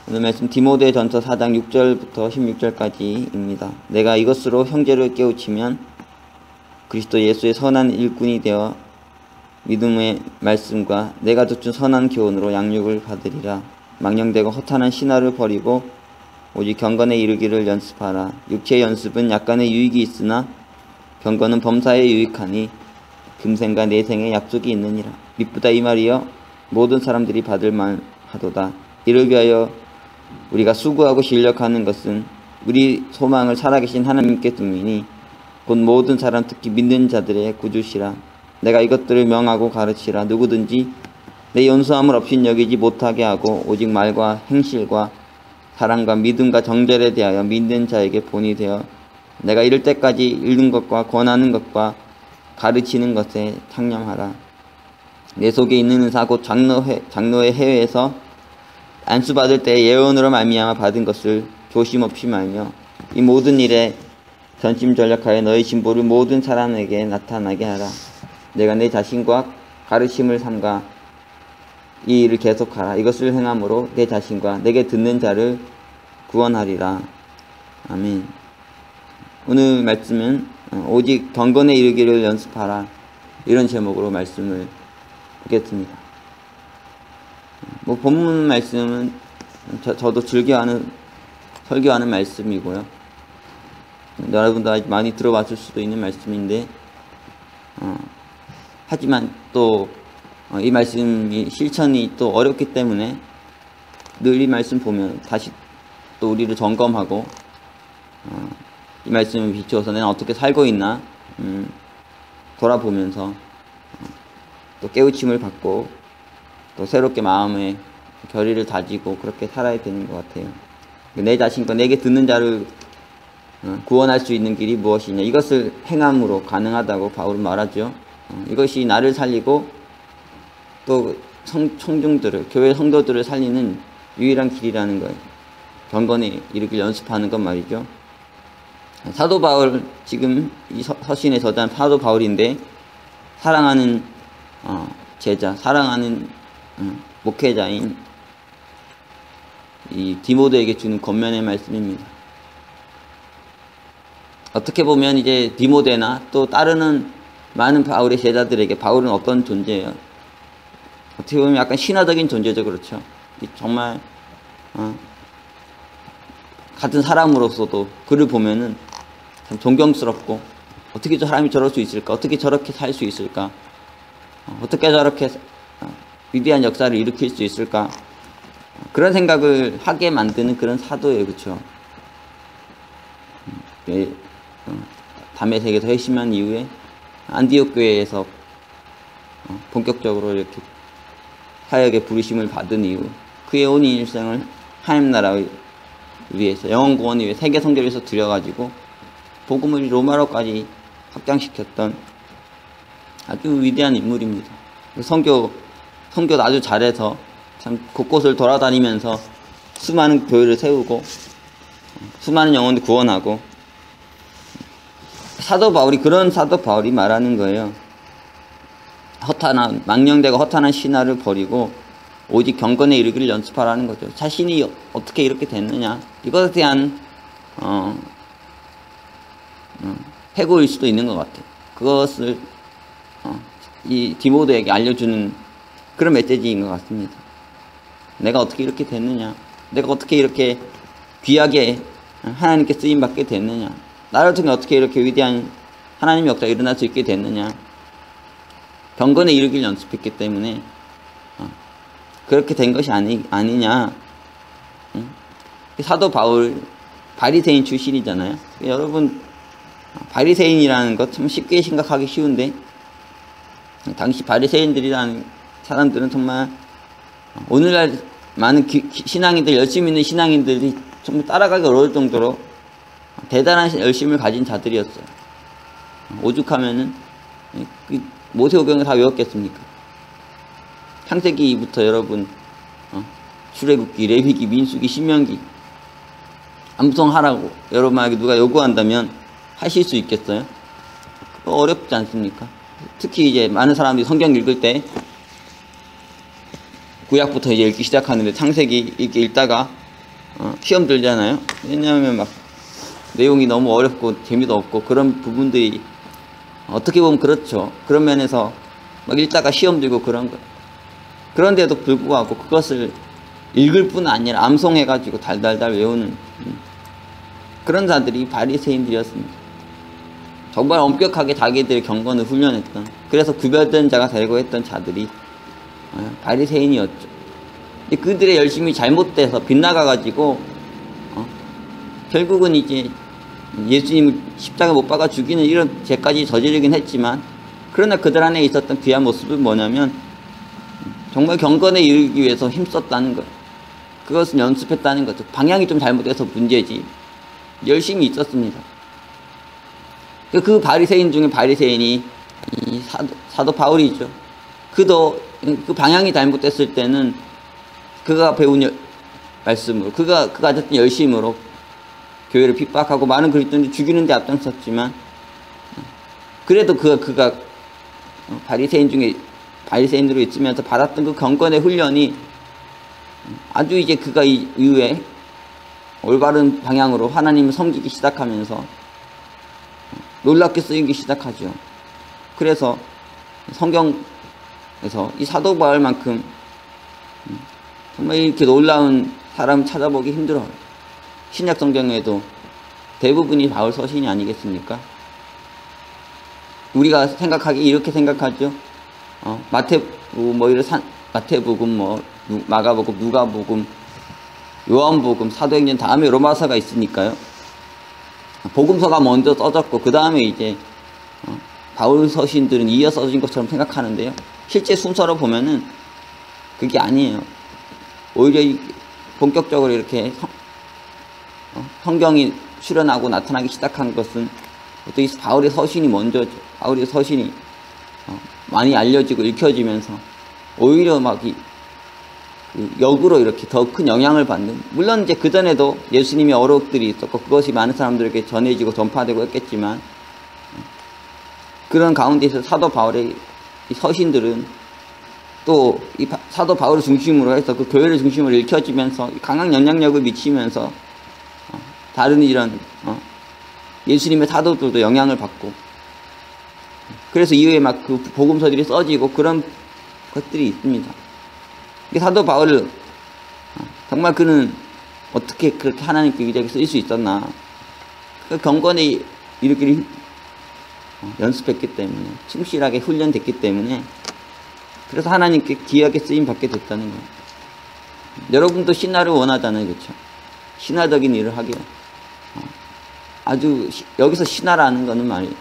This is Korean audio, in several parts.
오늘 말씀 디모데전서 4장 6절부터 16절까지입니다. 내가 이것으로 형제를 깨우치면 그리스도 예수의 선한 일꾼이 되어 믿음의 말씀과 내가 듣준 선한 교훈으로 양육을 받으리라. 망령되고 허탄한 신화를 버리고 오직 경건에 이르기를 연습하라. 육체의 연습은 약간의 유익이 있으나 경건은 범사에 유익하니 금생과 내생에 약속이 있느니라. 미쁘다 이 말이여 모든 사람들이 받을 만하도다. 이를 위하여 우리가 수고하고 신력하는 것은 우리 소망을 살아계신 하나님께 둠이니 곧 모든 사람 특히 믿는 자들의 구주시라. 내가 이것들을 명하고 가르치라. 누구든지 내 연수함을 없인 여기지 못하게 하고 오직 말과 행실과 사랑과 믿음과 정절에 대하여 믿는 자에게 본이 되어 내가 이를 때까지 읽는 것과 권하는 것과 가르치는 것에 창념하라. 내 속에 있는 은사 곧 장로의 해외에서 안수받을 때 예언으로 말미암아 받은 것을 조심 없이 말며 이 모든 일에 전심전력하여 너의 진보를 모든 사람에게 나타나게 하라. 내가 내 자신과 가르침을 삼가 이 일을 계속하라. 이것을 행함으로 내 자신과 내게 듣는 자를 구원하리라. 아멘. 오늘 말씀은 오직 경건에 이르기를 연습하라, 이런 제목으로 말씀을 보겠습니다. 본문 말씀은 저도 즐겨하는 설교하는 말씀이고요. 여러분도 많이 들어봤을 수도 있는 말씀인데 하지만 또 이 말씀이 실천이 또 어렵기 때문에 늘 이 말씀 보면 다시 또 우리를 점검하고 이 말씀을 비추어서 내가 어떻게 살고 있나 돌아보면서 또 깨우침을 받고 또 새롭게 마음의 결의를 다지고 그렇게 살아야 되는 것 같아요. 내 자신과 내게 듣는 자를 구원할 수 있는 길이 무엇이냐, 이것을 행함으로 가능하다고 바울은 말하죠. 이것이 나를 살리고 또 청중들을, 교회 성도들을 살리는 유일한 길이라는 거예요. 경건에 이르길 연습하는 것 말이죠. 사도 바울, 지금 이 서신의 저자는 사도 바울인데 사랑하는 제자, 사랑하는 목회자인 이 디모데에게 주는 권면의 말씀입니다. 어떻게 보면 이제 디모데나 또 따르는 많은 바울의 제자들에게 바울은 어떤 존재예요? 어떻게 보면 약간 신화적인 존재죠. 그렇죠? 정말 같은 사람으로서도 그를 보면은 참 존경스럽고, 어떻게 저 사람이 저럴 수 있을까? 어떻게 저렇게 살 수 있을까? 어떻게 저렇게 위대한 역사를 일으킬 수 있을까? 그런 생각을 하게 만드는 그런 사도예요. 그렇죠? 다메섹에서 회심한 이후에 안디옥 교회에서 본격적으로 이렇게 사역의 부르심을 받은 이후 그의 온 일생을 하나님 나라를 위해서, 영원 구원을 위해 세계 선교를 위해서 들여가지고 복음을 로마로까지 확장시켰던 아주 위대한 인물입니다. 선교도 아주 잘해서 참 곳곳을 돌아다니면서 수많은 교회를 세우고 수많은 영혼을 구원하고, 사도 바울이, 그런 사도 바울이 말하는 거예요. 망령되고 허탄한 신화를 버리고 오직 경건에 이르기를 연습하라는 거죠. 자신이 어떻게 이렇게 됐느냐, 이것에 대한 해고일 수도 있는 것 같아요. 그것을 이 디모데에게 알려주는 그런 메시지인 것 같습니다. 내가 어떻게 이렇게 됐느냐, 내가 어떻게 이렇게 귀하게 하나님께 쓰임받게 됐느냐, 나를 통해 어떻게 이렇게 위대한 하나님의 역사가 일어날 수 있게 됐느냐. 경건에 이르기를 연습했기 때문에 그렇게 된 것이 아니냐. 사도 바울 바리새인 출신이잖아요. 여러분, 바리새인이라는 것 참 쉽게 생각하기 쉬운데 당시 바리새인들이라는 사람들은 정말 오늘날 많은 신앙인들, 열심히 있는 신앙인들이 정말 따라가기 어려울 정도로 대단한 열심을 가진 자들이었어요. 오죽하면은 모세오경을 다 외웠겠습니까? 창세기부터 여러분 출애굽기, 레위기, 민수기, 신명기 암송하라고 여러분에게 누가 요구한다면 하실 수 있겠어요? 그거 어렵지 않습니까? 특히 이제 많은 사람들이 성경 읽을 때 구약부터 이제 읽기 시작하는데 창세기 이렇게 읽다가 시험 들잖아요. 왜냐하면 막 내용이 너무 어렵고 재미도 없고 그런 부분들이 어떻게 보면 그렇죠. 그런 면에서 막 읽다가 시험 들고 그런 거. 그런데도 불구하고 그것을 읽을 뿐 아니라 암송해가지고 달달달 외우는 그런 자들이 바리새인들이었습니다. 정말 엄격하게 자기들의 경건을 훈련했던, 그래서 구별된 자가 되고 했던 자들이 바리새인이었죠. 그들의 열심이 잘못돼서 빗나가가지고 결국은 이제 예수님을 십자가 못 박아 죽이는 이런 죄까지 저지르긴 했지만, 그러나 그들 안에 있었던 귀한 모습은 뭐냐면 정말 경건에 이르기 위해서 힘썼다는 거예요. 그것은 연습했다는 거죠. 방향이 좀 잘못돼서 문제지 열심히 있었습니다. 그 바리새인 중에 바리새인이 이 사도 바울이죠. 그도 그 방향이 잘못됐을 때는 그가 배운 말씀으로, 그가 가졌던 열심으로 교회를 핍박하고 많은 그리스도인들 죽이는 데 앞장섰지만, 그래도 그가 바리새인으로 있으면서 받았던 그 경건의 훈련이 아주 이제 그가 이후에 올바른 방향으로 하나님을 섬기기 시작하면서 놀랍게 쓰이기 시작하죠. 그래서 성경에서 이 사도 바울만큼 정말 이렇게 놀라운 사람 찾아보기 힘들어요. 신약 성경에도 대부분이 바울 서신이 아니겠습니까? 우리가 생각하기 이렇게 생각하죠. 마태복음, 마가복음, 누가복음, 요한복음, 사도행전 다음에 로마서가 있으니까요. 복음서가 먼저 써졌고 그 다음에 이제 바울 서신들은 이어 써진 것처럼 생각하는데요. 실제 순서로 보면은 그게 아니에요. 오히려 본격적으로 이렇게 성경이 출현하고 나타나기 시작한 것은 또 이 바울의 서신이 먼저죠. 바울의 서신이 많이 알려지고 읽혀지면서 오히려 막 역으로 이렇게 더 큰 영향을 받는, 물론 이제 그전에도 예수님의 어록들이 있었고 그것이 많은 사람들에게 전해지고 전파되고 했겠지만, 그런 가운데서 사도 바울의 이 서신들은 또 이 사도 바울을 중심으로 해서 그 교회를 중심으로 읽혀지면서 강한 영향력을 미치면서 다른 이런 예수님의 사도들도 영향을 받고, 그래서 이후에 막 그 복음서들이 써지고 그런 것들이 있습니다. 사도 바울을 정말 그는 어떻게 그렇게 하나님께 위대하게 쓰일 수 있었나, 그 경건에 이르기를 연습했기 때문에, 충실하게 훈련됐기 때문에, 그래서 하나님께 귀하게 쓰임 받게 됐다는 거예요. 여러분도 신화를 원하잖아요, 그렇죠? 신화적인 일을 하기요. 아주 여기서 신화라는 거는 말이에요.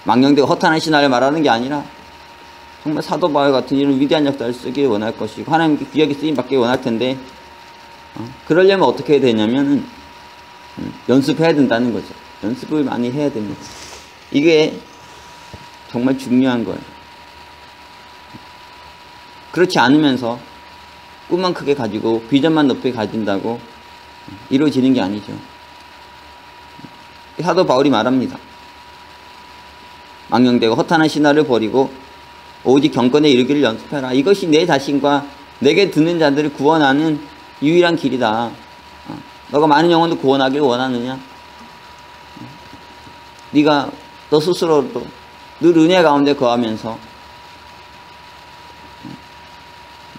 망령되고 허탄한 신화를 말하는 게 아니라 정말 사도 바울 같은 이런 위대한 역사를 쓰길 원할 것이고 하나님께 귀하게 쓰임 받길 원할 텐데, 그러려면 어떻게 해야 되냐면은 연습해야 된다는 거죠. 연습을 많이 해야 됩니다. 이게 정말 중요한 거예요. 그렇지 않으면서 꿈만 크게 가지고 비전만 높게 가진다고 이루어지는 게 아니죠. 사도 바울이 말합니다. 망령되고 허탄한 신화를 버리고 오직 경건에 이르기를 연습해라. 이것이 내 자신과 내게 듣는 자들을 구원하는 유일한 길이다. 너가 많은 영혼을 구원하길 원하느냐? 네가 너 스스로도 늘 은혜 가운데 거하면서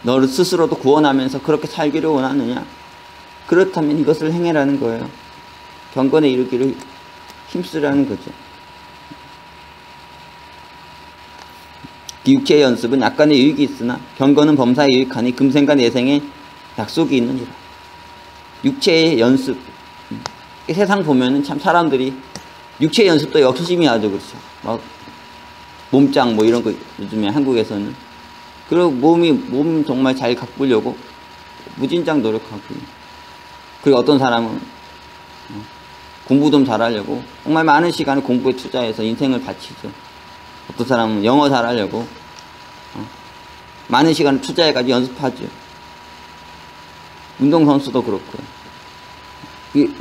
너를 스스로도 구원하면서 그렇게 살기를 원하느냐? 그렇다면 이것을 행해라는 거예요. 경건에 이르기를 힘쓰라는 거죠. 육체의 연습은 약간의 유익이 있으나 경건은 범사에 유익하니 금생과 내생에 약속이 있느니라. 육체의 연습, 세상 보면은 참 사람들이 육체의 연습도 욕심이 아주 그렇죠. 막 몸짱 뭐 이런 거 요즘에 한국에서는, 그리고 몸 정말 잘 가꾸려고 무진장 노력하고, 그리고 어떤 사람은 공부 좀 잘하려고 정말 많은 시간을 공부에 투자해서 인생을 바치죠. 어떤 사람은 영어 잘하려고 많은 시간을 투자해가지고 연습하죠. 운동선수도 그렇고요.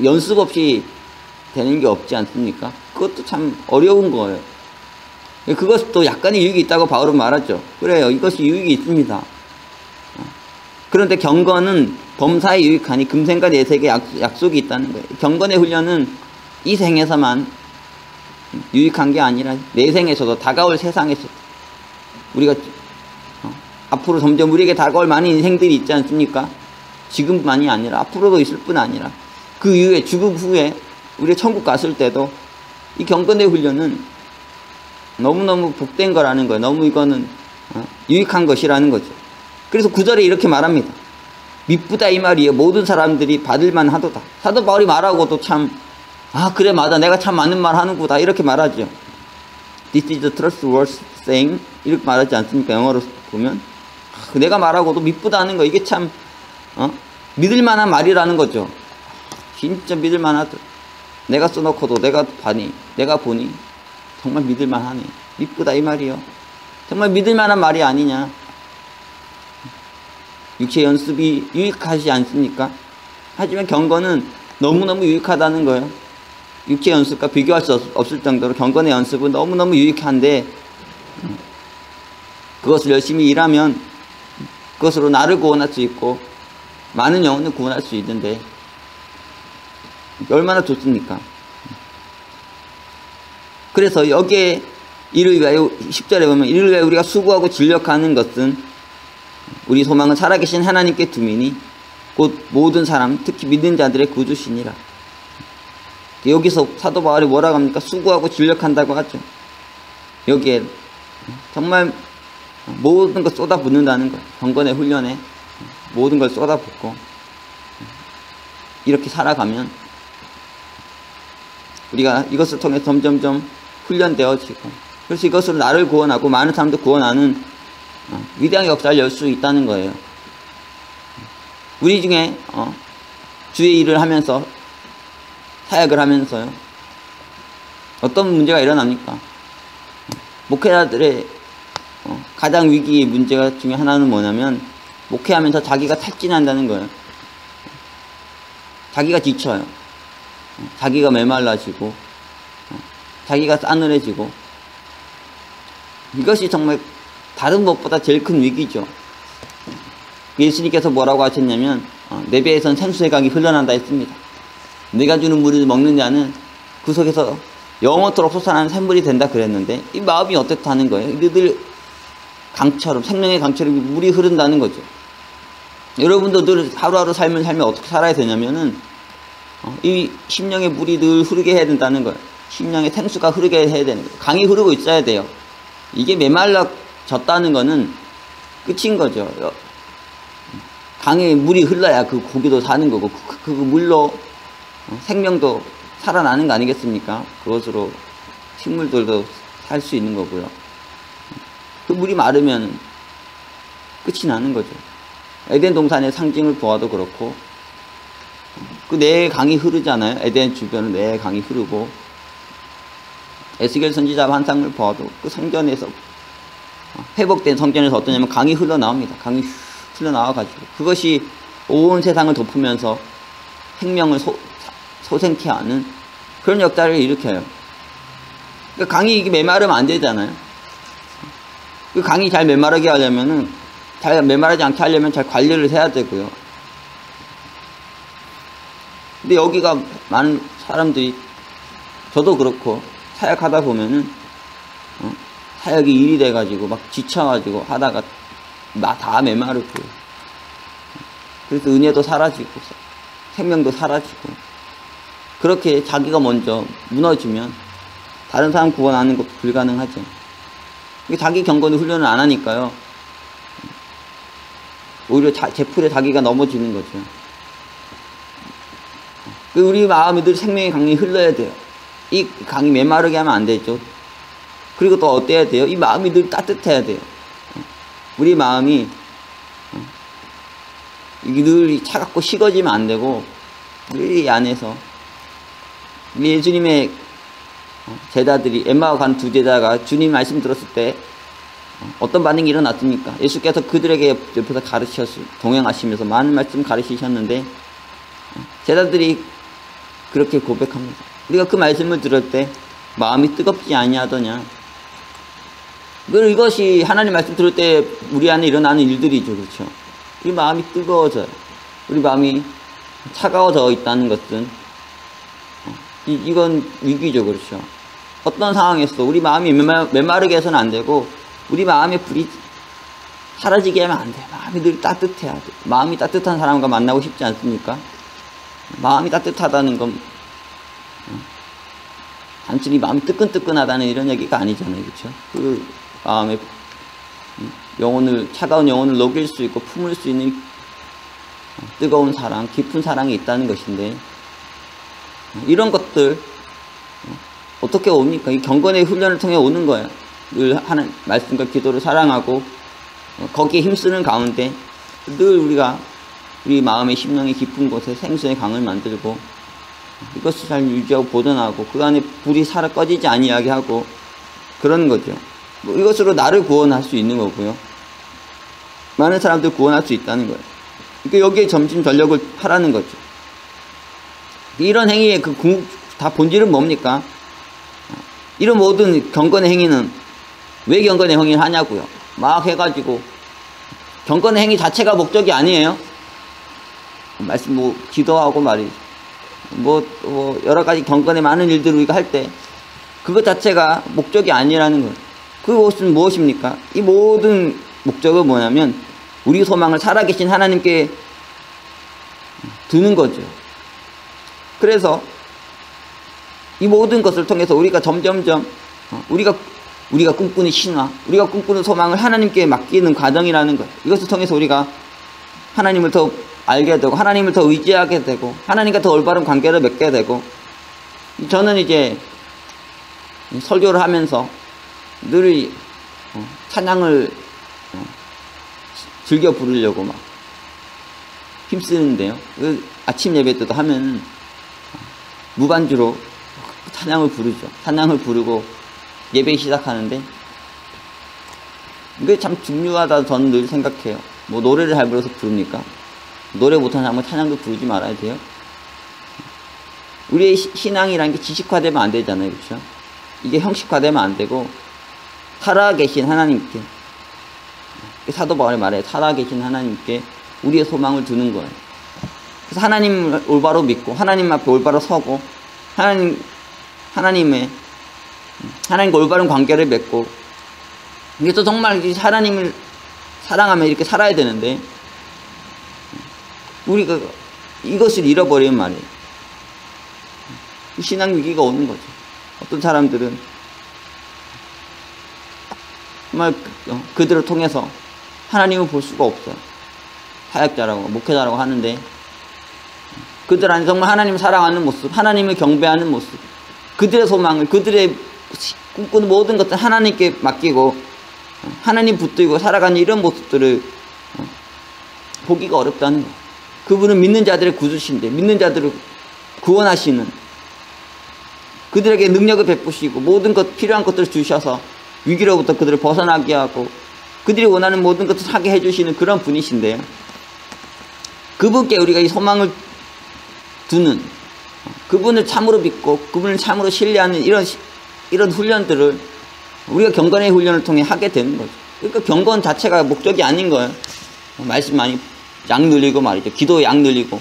연습 없이 되는 게 없지 않습니까? 그것도 참 어려운 거예요. 그것도 약간의 유익이 있다고 바울은 말하죠. 그래요. 이것이 유익이 있습니다. 그런데 경건은 범사에 유익하니 금생과 내생에 약속이 있다는 거예요. 경건의 훈련은 이 생에서만 유익한 게 아니라 내생에서도, 다가올 세상에서도, 우리가 앞으로 점점 우리에게 다가올 많은 인생들이 있지 않습니까? 지금만이 아니라 앞으로도 있을 뿐 아니라 그 이후에, 죽음 후에 우리가 천국 갔을 때도 이 경건의 훈련은 너무너무 복된 거라는 거예요. 너무 이거는 유익한 것이라는 거죠. 그래서 9절에 이렇게 말합니다. 미쁘다 이 말이에요. 모든 사람들이 받을만 하도다. 사도 바울이 말하고도 참, 그래 맞아, 내가 참 맞는 말 하는구나, 이렇게 말하죠. This is the trustworthy saying, 이렇게 말하지 않습니까? 영어로 보면 내가 말하고도 미쁘다는 거, 이게 참 믿을만한 말이라는 거죠. 진짜 믿을만하다. 내가 써놓고도 내가 보니 정말 믿을만하네. 미쁘다 이 말이요. 정말 믿을만한 말이 아니냐. 육체 연습이 유익하지 않습니까? 하지만 경건은 너무너무 유익하다는 거예요. 육체 연습과 비교할 수 없을 정도로 경건의 연습은 너무너무 유익한데, 그것을 열심히 일하면 그것으로 나를 구원할 수 있고 많은 영혼을 구원할 수 있는데 얼마나 좋습니까? 그래서 여기에 이를 위하여, 10절에 보면 이를 위하여 우리가 수고하고 진력하는 것은 우리 소망은 살아계신 하나님께 둠이니 곧 모든 사람, 특히 믿는 자들의 구주시니라. 여기서 사도 바울이 뭐라고 합니까? 수고하고 진력한다고 하죠. 여기에 정말 모든 걸 쏟아붓는다는 거예요. 경건의 훈련에 모든 걸 쏟아붓고 이렇게 살아가면 우리가 이것을 통해 점점점 훈련되어지고, 그래서 이것으로 나를 구원하고 많은 사람들 구원하는 위대한 역사를 열 수 있다는 거예요. 우리 중에 주의 일을 하면서, 사역을 하면서요, 어떤 문제가 일어납니까? 목회자들의 가장 위기의 문제가 중에 하나는 뭐냐면, 목회하면서 자기가 탈진한다는 거예요. 자기가 지쳐요. 자기가 메말라지고 자기가 싸늘해지고, 이것이 정말 다른 것보다 제일 큰 위기죠. 예수님께서 뭐라고 하셨냐면, 내 배에선 생수의 강이 흘러난다 했습니다. 내가 주는 물을 먹는 자는 그 속에서 영원토록 솟아나는 샘물이 된다 그랬는데, 이 마음이 어떻다는 거예요? 늘 강처럼, 생명의 강처럼 물이 흐른다는 거죠. 여러분도 늘 하루하루 삶을 살면 어떻게 살아야 되냐면은 이 심령의 물이 늘 흐르게 해야 된다는 거예요. 심령의 생수가 흐르게 해야 되는 거예요. 강이 흐르고 있어야 돼요. 이게 메말라졌다는 거는 끝인 거죠. 강에 물이 흘러야 그 고기도 사는 거고, 그 물로 생명도 살아나는 거 아니겠습니까? 그것으로 식물들도 살 수 있는 거고요. 그 물이 마르면 끝이 나는 거죠. 에덴 동산의 상징을 보아도 그렇고, 그 내 강이 흐르잖아요. 에덴 주변은 내 강이 흐르고, 에스겔 선지자 환상을 보아도 그 성전에서, 회복된 성전에서 어떠냐면 강이 흘러나옵니다. 강이 흘러나와가지고 그것이 온 세상을 덮으면서 생명을 소생케 하는 그런 역사를 일으켜요. 그러니까 강이 이게 메마르면 안 되잖아요. 그 강이 잘 메마르게 하려면은, 잘 메마르지 않게 하려면 잘 관리를 해야 되고요. 근데 여기가 많은 사람들이, 저도 그렇고 사역하다 보면은 사역이 일이 돼가지고 막 지쳐가지고 하다가 다 메마르고, 그래서 은혜도 사라지고 생명도 사라지고, 그렇게 자기가 먼저 무너지면 다른 사람 구원하는 것도 불가능하죠. 자기 경건의 훈련을 안 하니까요, 오히려 제풀에 자기가 넘어지는 거죠. 우리 마음이 늘 생명의 강이 흘러야 돼요. 이 강이 메마르게 하면 안 되죠. 그리고 또 어때야 돼요? 이 마음이 늘 따뜻해야 돼요. 우리 마음이 늘 차갑고 식어지면 안 되고, 늘 이 안에서, 예수님의 제자들이, 엠마오 간 두 제자가 주님 말씀 들었을 때 어떤 반응이 일어났습니까? 예수께서 그들에게 옆에서 동행하시면서 많은 말씀 가르치셨는데, 제자들이 그렇게 고백합니다. 우리가 그 말씀을 들을 때 마음이 뜨겁지 아니하더냐. 이것이 하나님 말씀 들을 때 우리 안에 일어나는 일들이죠. 그렇죠? 우리 마음이 뜨거워져요. 우리 마음이 차가워져 있다는 것은 이건 위기죠. 그렇죠. 어떤 상황에서 우리 마음이 메마르게 해서는 안 되고 우리 마음의 불이 사라지게 하면 안 돼요. 마음이 늘 따뜻해야 돼요. 마음이 따뜻한 사람과 만나고 싶지 않습니까? 마음이 따뜻하다는 건 단순히 마음이 뜨끈뜨끈하다는 이런 얘기가 아니잖아요. 그렇죠? 그 마음의 차가운 영혼을 녹일 수 있고 품을 수 있는 뜨거운 사랑, 깊은 사랑이 있다는 것인데, 이런 것들 어떻게 옵니까? 이 경건의 훈련을 통해 오는 거예요. 늘 하는 말씀과 기도를 사랑하고 거기에 힘쓰는 가운데 늘 우리가 우리 마음의 심령의 깊은 곳에 생수의 강을 만들고 이것을 잘 유지하고 보존하고 그 안에 불이 꺼지지 아니하게 하고 그런 거죠. 이것으로 나를 구원할 수 있는 거고요. 많은 사람들 구원할 수 있다는 거예요. 그러니까 여기에 점심 전력을 하라는 거죠. 이런 행위의 다 본질은 뭡니까? 이런 모든 경건의 행위는 왜 경건의 행위를 하냐고요. 막 해가지고 경건의 행위 자체가 목적이 아니에요. 말씀 기도하고 말이죠. 여러 가지 경건의 많은 일들을 우리가 할 때 그것 자체가 목적이 아니라는 거예요. 그것은 무엇입니까? 이 모든 목적은 뭐냐면 우리 소망을 살아계신 하나님께 두는 거죠. 그래서 이 모든 것을 통해서 우리가 점점점 우리가 꿈꾸는 신화, 우리가 꿈꾸는 소망을 하나님께 맡기는 과정이라는 거예요. 이것을 통해서 우리가 하나님을 더 알게 되고 하나님을 더 의지하게 되고 하나님과 더 올바른 관계를 맺게 되고, 저는 이제 설교를 하면서 늘 찬양을 즐겨 부르려고 막 힘쓰는데요. 아침 예배 때도 하면 무반주로 찬양을 부르죠. 찬양을 부르고 예배 시작하는데 이게 참 중요하다 저는 늘 생각해요. 노래를 잘 불러서 부릅니까? 노래 못하는 사람은 찬양도 부르지 말아야 돼요. 우리의 신앙이라는 게 지식화되면 안 되잖아요. 그렇죠? 이게 형식화되면 안 되고 살아계신 하나님께, 사도 바울이 말해요. 살아계신 하나님께 우리의 소망을 두는 거예요. 그래서 하나님을 올바로 믿고 하나님 앞에 올바로 서고 하나님과 올바른 관계를 맺고, 그래서 정말 하나님을 사랑하며 이렇게 살아야 되는데 우리가 이것을 잃어버리면 말이에요. 신앙 위기가 오는 거죠. 어떤 사람들은 정말 그들을 통해서 하나님을 볼 수가 없어요. 사역자라고 목회자라고 하는데 그들 안에 정말 하나님을 사랑하는 모습, 하나님을 경배하는 모습, 그들의 소망을, 그들의 꿈꾸는 모든 것들 하나님께 맡기고 하나님 붙들고 살아가는 이런 모습들을 보기가 어렵다는 거예요. 그분은 믿는 자들의 구주신데, 믿는 자들을 구원하시는, 그들에게 능력을 베푸시고 모든 필요한 것들을 주셔서 위기로부터 그들을 벗어나게 하고 그들이 원하는 모든 것을 하게 해주시는 그런 분이신데요. 그분께 우리가 이 소망을 두는, 그분을 참으로 믿고 그분을 참으로 신뢰하는 이런 훈련들을 우리가 경건의 훈련을 통해 하게 되는 거죠. 그러니까 경건 자체가 목적이 아닌 거예요. 말씀 많이 양 늘리고 말이죠. 기도 양 늘리고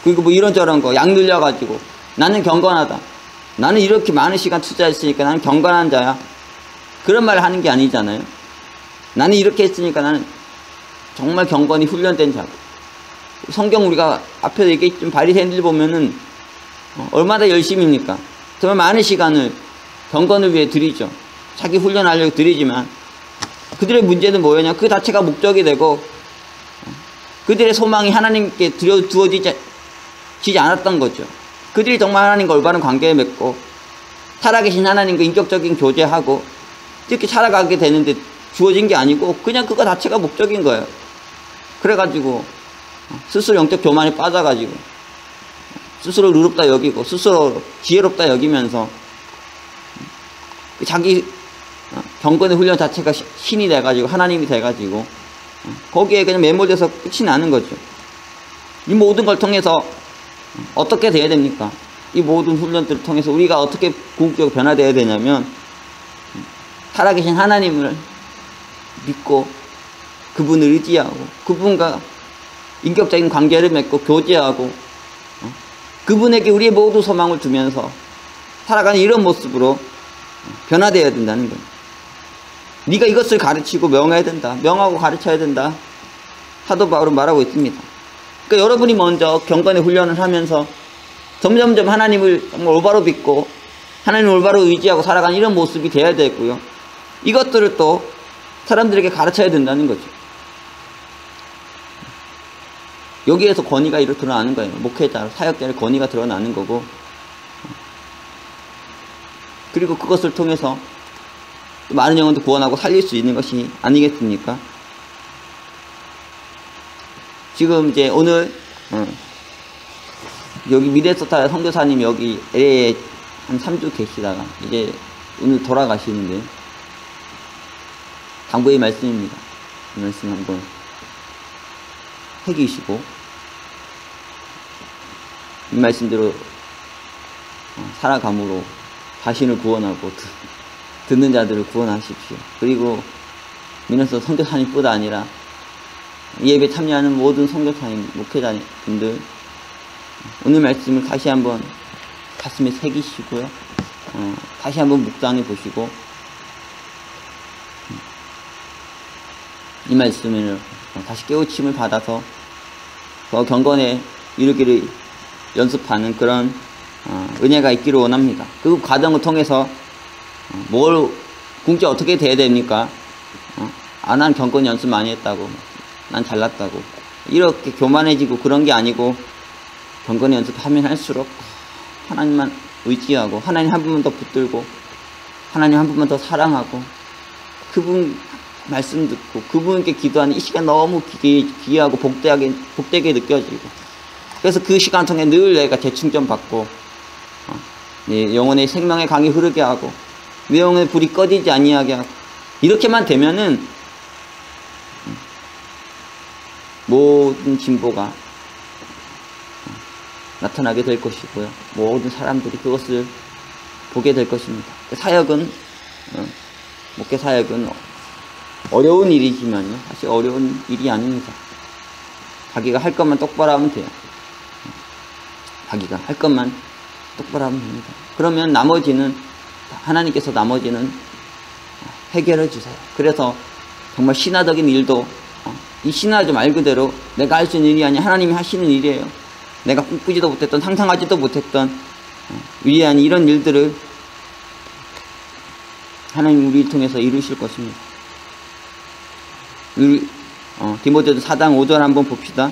그리고 이런저런 거 양 늘려가지고 나는 경건하다, 나는 이렇게 많은 시간 투자했으니까 나는 경건한 자야, 그런 말을 하는 게 아니잖아요. 나는 이렇게 했으니까 나는 정말 경건이 훈련된 자고. 성경 우리가 앞에서 얘기했지만 바리새인들 보면은 얼마나 열심입니까? 정말 많은 시간을 경건을 위해 드리죠. 자기 훈련하려고 드리지만 그들의 문제는 뭐였냐? 그 자체가 목적이 되고 그들의 소망이 하나님께 두어지지 않았던 거죠. 그들이 정말 하나님과 올바른 관계에 맺고 살아계신 하나님과 인격적인 교제하고 이렇게 살아가게 되는데 주어진 게 아니고 그냥 그거 자체가 목적인 거예요. 그래가지고 스스로 영적 교만에 빠져가지고 스스로 의롭다 여기고 스스로 지혜롭다 여기면서 자기 경건의 훈련 자체가 신이 돼가지고 하나님이 돼가지고 거기에 그냥 매몰돼서 끝이 나는 거죠. 이 모든 걸 통해서 어떻게 돼야 됩니까? 이 모든 훈련들을 통해서 우리가 어떻게 궁극적으로 변화되어야 되냐면 살아계신 하나님을 믿고 그분을 의지하고 그분과 인격적인 관계를 맺고 교제하고 그분에게 우리의 모든 소망을 두면서 살아가는 이런 모습으로 변화되어야 된다는 거예요. 네가 이것을 가르치고 명해야 된다. 명하고 가르쳐야 된다. 사도 바울은 말하고 있습니다. 그러니까 여러분이 먼저 경건의 훈련을 하면서 점점점 하나님을 정말 올바로 믿고 하나님을 올바로 의지하고 살아가는 이런 모습이 되어야 되고요. 이것들을 또 사람들에게 가르쳐야 된다는 거죠. 여기에서 권위가 이렇게 드러나는 거예요. 목회자, 사역자의 권위가 드러나는 거고, 그리고 그것을 통해서 많은 영혼도 구원하고 살릴 수 있는 것이 아니겠습니까? 지금 이제 오늘 여기 미네소타 선교사님 여기 LA에 한 3주 계시다가 이제 오늘 돌아가시는데 당부의 말씀입니다. 이 말씀 한번 새기시고 이 말씀대로 살아감으로 자신을 구원하고 듣는 자들을 구원하십시오. 그리고 미네소타 선교사님뿐 아니라 예배 참여하는 모든 선교사님, 목회자분들 오늘 말씀을 다시 한번 가슴에 새기시고요. 다시 한번 묵상해 보시고 이 말씀을 다시 깨우침을 받아서 더 경건에 이르기를 연습하는 그런 은혜가 있기를 원합니다. 그 과정을 통해서 궁지 어떻게 돼야 됩니까? 난 경건 연습 많이 했다고, 난 잘났다고 이렇게 교만해지고 그런 게 아니고 경건의 연습하면 할수록 하나님만 의지하고 하나님 한 분만 더 붙들고 하나님 한 분만 더 사랑하고 그분 말씀 듣고 그분께 기도하는 이 시간 너무 귀하고 복되게 느껴지고 그래서 그 시간 통해 늘 내가 재충전 받고 내 영혼의 생명의 강이 흐르게 하고 내 영혼의 불이 꺼지지 아니하게 하고 이렇게만 되면은 모든 진보가 나타나게 될 것이고요. 모든 사람들이 그것을 보게 될 것입니다. 사역은 목회 사역은 어려운 일이지만요. 사실 어려운 일이 아닙니다. 자기가 할 것만 똑바로 하면 돼요. 자기가 할 것만 똑바로 하면 됩니다. 그러면 나머지는 하나님께서 나머지는 해결해 주세요. 그래서 정말 신화적인 일도 이 신화도 말 그대로 내가 할 수 있는 일이 아니라 하나님이 하시는 일이에요. 내가 꿈꾸지도 못했던 상상하지도 못했던 위대한 이런 일들을 하나님 우리를 통해서 이루실 것입니다. 디모데도 4장 5절 한번 봅시다.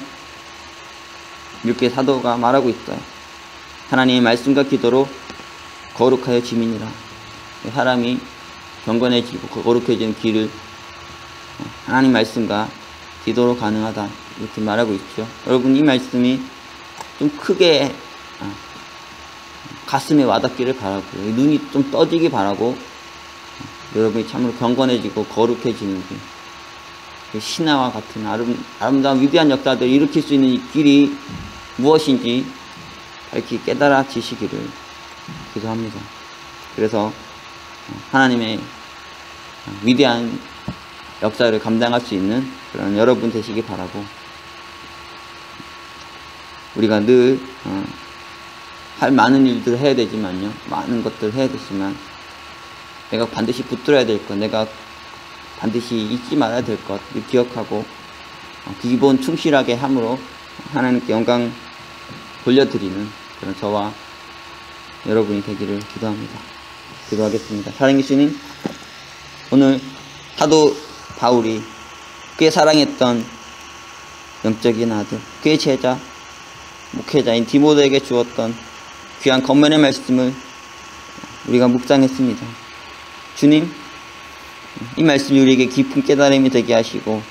이렇게 사도가 말하고 있어요. 하나님의 말씀과 기도로 거룩하여 지민이라. 사람이 경건해지고 거룩해지는 길을 하나님 말씀과 기도로 가능하다 이렇게 말하고 있죠. 여러분 이 말씀이 좀 크게 가슴에 와닿기를 바라고요. 눈이 좀 떠지기 바라고 여러분이 참으로 경건해지고 거룩해지는 길, 신화와 같은 아름다운 위대한 역사들을 일으킬 수 있는 이 길이 무엇인지 밝히 깨달아지시기를 기도합니다. 그래서 하나님의 위대한 역사를 감당할 수 있는 그런 여러분 되시기 바라고 우리가 늘 할 많은 일들을 해야 되지만요. 많은 것들을 해야 되지만 내가 반드시 붙들어야 될 것, 내가 반드시 잊지 말아야 될 것 기억하고 기본 충실하게 함으로 하나님께 영광 돌려드리는 그런 저와 여러분이 되기를 기도합니다. 기도하겠습니다. 사랑해 주님, 오늘 사도 바울이 그의 사랑했던 영적인 아들, 그의 제자, 목회자인 디모데에게 주었던 귀한 권면의 말씀을 우리가 묵상했습니다. 주님, 이 말씀이 우리에게 깊은 깨달음이 되게 하시고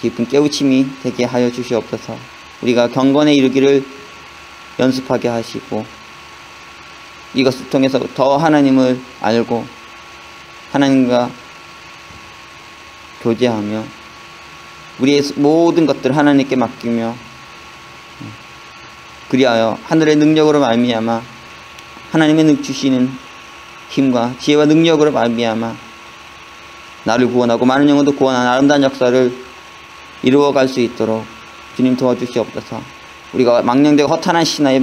깊은 깨우침이 되게 하여 주시옵소서. 우리가 경건에 이르기를 연습하게 하시고 이것을 통해서 더 하나님을 알고 하나님과 교제하며 우리의 모든 것들을 하나님께 맡기며 그리하여 하늘의 능력으로 말미암아 하나님의 주시는 힘과 지혜와 능력으로 말미암아 나를 구원하고 많은 영혼도 구원하는 아름다운 역사를 이루어갈 수 있도록 주님 도와주시옵소서. 우리가 망령되고 허탄한 신화에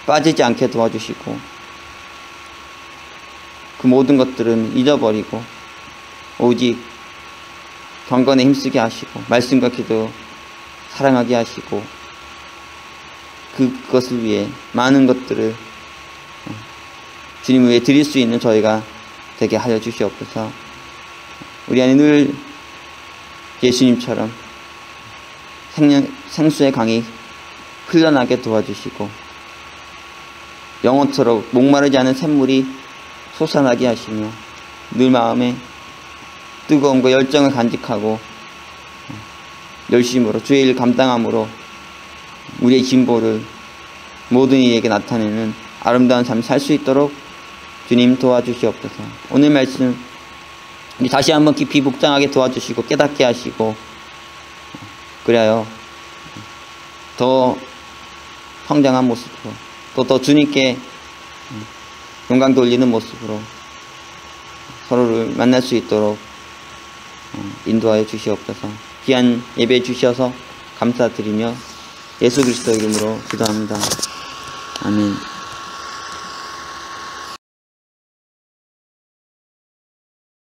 빠지지 않게 도와주시고 그 모든 것들은 잊어버리고 오직 경건에 힘쓰게 하시고 말씀과 기도 사랑하게 하시고 그것을 위해 많은 것들을 주님 위해 드릴 수 있는 저희가 되게 하여 주시옵소서. 우리 안에 늘 예수님처럼 생수의 강이 흘러나게 도와주시고 영원토록 목마르지 않은 샘물이 솟아나게 하시며 늘 마음에 뜨거움과 열정을 간직하고 열심으로 주의 일 감당함으로 우리의 진보를 모든 이에게 나타내는 아름다운 삶을 살 수 있도록 주님 도와주시옵소서. 오늘 말씀 다시 한번 깊이 묵상하게 도와주시고 깨닫게 하시고 그래야 더 성장한 모습으로 또 더 주님께 영광 돌리는 모습으로 서로를 만날 수 있도록 인도하여 주시옵소서. 귀한 예배 주셔서 감사드리며 예수 그리스도 이름으로 기도합니다. 아멘.